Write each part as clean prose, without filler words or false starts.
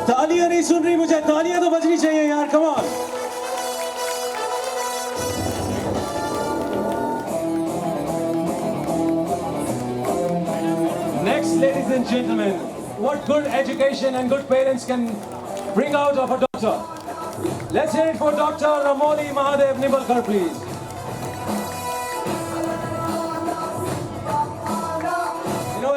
तालियां नहीं सुन रही मुझे, तालियां तो बजनी चाहिए यार, come on. Next, ladies and gentlemen, what good education and good parents can bring out of a doctor. Let's hear it for Dr. Ramoli Mahadev Nibalkar, please.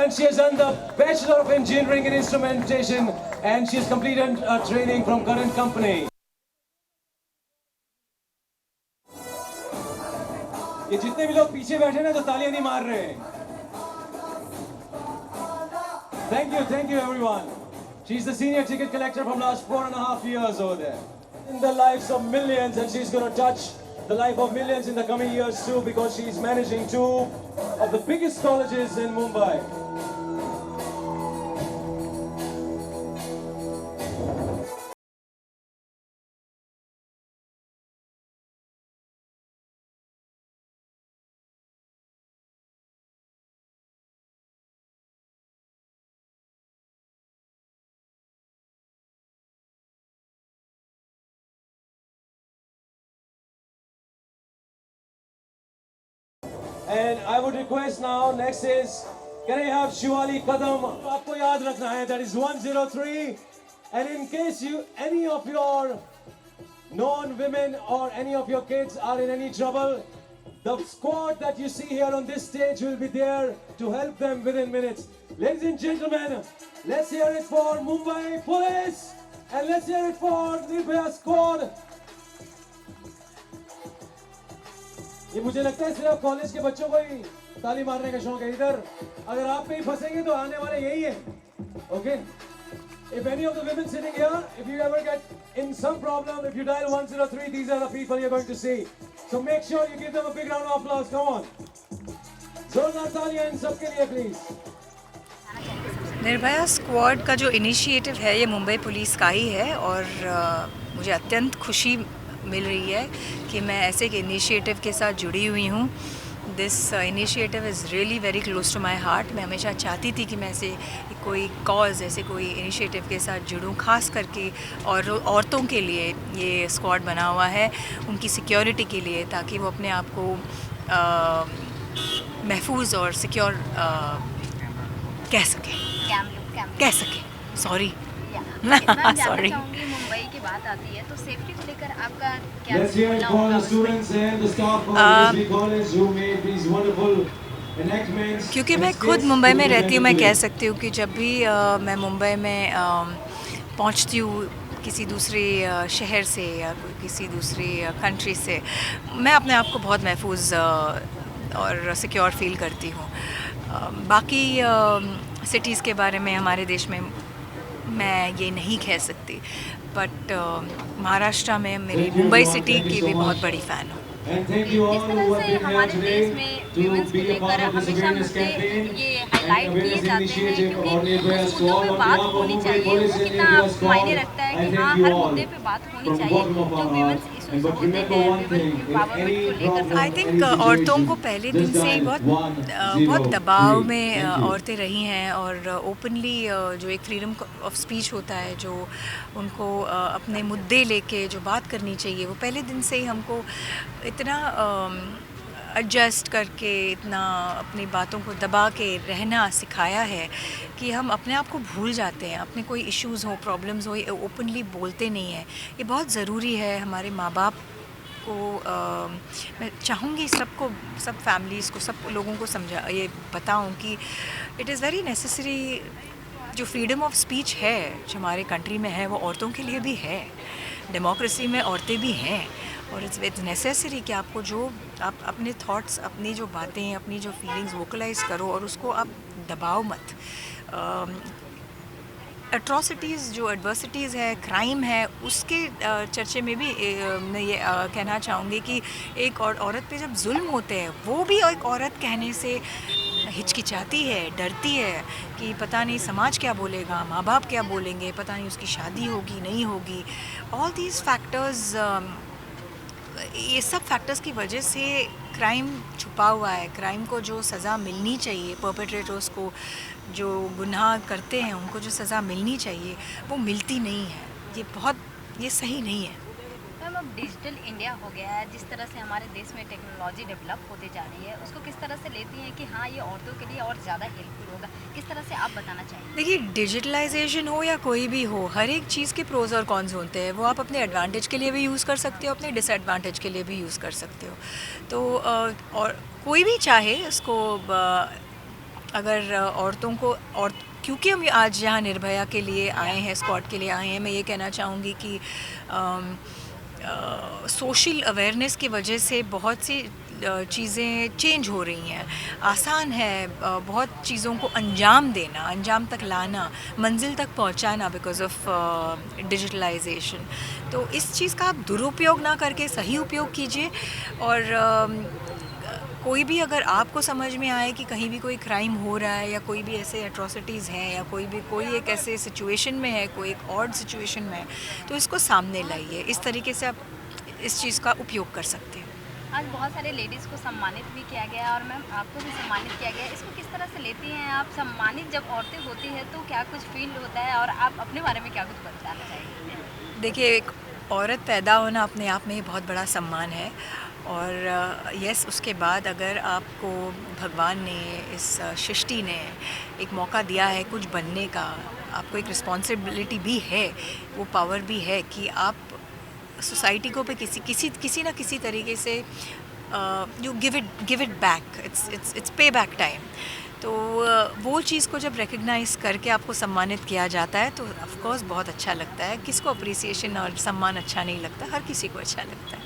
And she has done the Bachelor of Engineering in Instrumentation, and she has completed training from current company. ये जितने भी लोग पीछे बैठे ना, तो तालियां नहीं मार रहे हैं। Thank you everyone. She's the senior ticket collector from last 4.5 years over there. In the lives of millions, and she's going to touch the life of millions in the coming years too, because she's managing two of the biggest colleges in Mumbai. And I would request now, next is, can I have Shivali Kadam? आपको याद रखना है, that is 103. And in case any of your known women or any of your kids are in any trouble, the squad that you see here on this stage will be there to help them within minutes. Ladies and gentlemen, let's hear it for Mumbai Police, and let's hear it for Nirbhaya Squad. ये मुझे लगता है सिर्फ college के बच्चों को ही ताली मारने का शौक है इधर। अगर आप पे ही फंसेंगे तो आने वाले यही है। Okay? If any of the women sitting here, if you ever get in some problem, if you dial 103, these are the people you're going to see. So make sure you give them a big round of applause. Come on. जोरदार तालियां इन सबके लिए please. Nirbhaya squad का जो initiative है ये Mumbai police का ही है, और मुझे अत्यंत खुशी मिल रही है कि मैं ऐसे एक इनिशिएटिव के साथ जुड़ी हुई हूँ। This initiative is really very close to my heart. मैं हमेशा चाहती थी कि मैं ऐसे कोई कॉज, ऐसे कोई इनिशिएटिव के साथ जुड़ूँ, ख़ास करके और औरतों के लिए ये स्क्वाड बना हुआ है, उनकी सिक्योरिटी के लिए, ताकि वो अपने आप को महफूज और सिक्योर कह सकें। Sorry sorry. मुंबई की बात आती है तो सेफ्टी को लेकर आपका क्या क्योंकि मैं खुद मुंबई में रहती हूँ, मैं कह सकती हूँ कि जब भी मैं मुंबई में पहुँचती हूँ किसी दूसरे शहर से या किसी दूसरी कंट्री से, मैं अपने आप को बहुत महफूज और सिक्योर फील करती हूँ। बाकी सिटीज़ के बारे में हमारे देश में मैं ये नहीं कह सकती, बट महाराष्ट्र में मेरी मुंबई सिटी की भी बहुत बड़ी फ़ैन हूँ। जिस तरह से हमारे देश में विमेंस को लेकर हमेशा मुद्दे ये हाईलाइट किए जाते हैं, क्योंकि उस मुद्दों पे बात होनी चाहिए। वो कितना मायने रखता है कि हाँ, हर मुद्दे पे बात होनी चाहिए जो विमेंस इश्यूज होते हैं, विमेन एम्पावरमेंट को लेकर। आई थिंक औरतों को पहले दिन से ही बहुत दबाव में औरतें रही हैं, और ओपनली जो एक फ्रीडम ऑफ स्पीच होता है, जो उनको अपने मुद्दे लेके जो बात करनी चाहिए, वो पहले दिन से ही हमको इतना एडजस्ट करके, इतना अपनी बातों को दबा के रहना सिखाया है कि हम अपने आप को भूल जाते हैं। अपने कोई इश्यूज़ हो, प्रॉब्लम्स हो, ये ओपनली बोलते नहीं हैं। ये बहुत ज़रूरी है। हमारे माँ बाप को मैं चाहूँगी सबको, सब फैमिलीज़ को, सब लोगों को ये बताऊँ कि इट इज़ वेरी नेसेसरी। जो फ्रीडम ऑफ स्पीच है जो हमारे कंट्री में है, वो औरतों के लिए भी है। डेमोक्रेसी में औरतें भी हैं, और इट्स नेसेसरी कि आपको जो आप अपने थॉट्स, अपनी जो बातें, अपनी जो फीलिंग्स वोकलाइज करो, और उसको आप दबाओ मत। एट्रॉसिटीज़ जो एडवर्सिटीज़ है, क्राइम है, उसके चर्चे में भी मैं ये कहना चाहूँगी कि एक औरत पे जब जुल्म होते हैं, वो भी एक औरत कहने से हिचकिचाती है, डरती है कि पता नहीं समाज क्या बोलेगा, माँ बाप क्या बोलेंगे, पता नहीं उसकी शादी होगी नहीं होगी। ऑल दीज फैक्टर्स, ये सब फैक्टर्स की वजह से क्राइम छुपा हुआ है। क्राइम को जो सज़ा मिलनी चाहिए परपेट्रेटर्स को, जो गुनाह करते हैं उनको जो सज़ा मिलनी चाहिए वो मिलती नहीं है। ये सही नहीं है। मैम अब डिजिटल इंडिया हो गया है, जिस तरह से हमारे देश में टेक्नोलॉजी डेवलप होती जा रही है, उसको किस तरह से लेती हैं कि हाँ ये औरतों के लिए और ज़्यादा हेल्पफुल होगा, किस तरह से आप बताना चाहेंगे? देखिए, डिजिटलाइजेशन हो या कोई भी हो, हर एक चीज़ के प्रोज और कॉन्स होते हैं। वो आप अपने एडवांटेज के लिए भी यूज़ कर सकते हो, अपने डिसएडवांटेज के लिए भी यूज़ कर सकते हो। तो और कोई भी चाहे उसको अगर औरतों को और क्योंकि हम आज यहाँ निर्भया के लिए आए हैं, स्क्वाड के लिए आए हैं, मैं ये कहना चाहूँगी कि सोशल अवेयरनेस की वजह से बहुत सी चीज़ें चेंज हो रही हैं। आसान है बहुत चीज़ों को अंजाम देना, अंजाम तक लाना, मंजिल तक पहुंचाना बिकॉज़ ऑफ डिजिटलाइजेशन। तो इस चीज़ का आप दुरुपयोग ना करके सही उपयोग कीजिए। और कोई भी अगर आपको समझ में आए कि कहीं भी कोई क्राइम हो रहा है या कोई भी ऐसे एट्रोसिटीज़ हैं या कोई एक ऐसे सिचुएशन में है, कोई एक ऑड सिचुएशन में है, तो इसको सामने लाइए। इस तरीके से आप इस चीज़ का उपयोग कर सकते हैं। आज बहुत सारे लेडीज़ को सम्मानित भी किया गया और मैम आपको भी सम्मानित किया गया, इसको किस तरह से लेती हैं आप? सम्मानित जब औरतें होती हैं तो क्या कुछ फील होता है और आप अपने बारे में क्या कुछ बताना चाहेंगे? देखिए, एक औरत पैदा होना अपने आप में ही बहुत बड़ा सम्मान है। और यस, उसके बाद अगर आपको भगवान ने, इस सृष्टि ने एक मौका दिया है कुछ बनने का, आपको एक रिस्पॉन्सिबिलिटी भी है, वो पावर भी है कि आप सोसाइटी को पे किसी ना किसी तरीके से you give it back. It's पे बैक टाइम। तो वो चीज़ को जब रिकग्नाइज़ करके आपको सम्मानित किया जाता है तो ऑफ कोर्स बहुत अच्छा लगता है। किसको अप्रिसिएशन और सम्मान अच्छा नहीं लगता? हर किसी को अच्छा लगता है।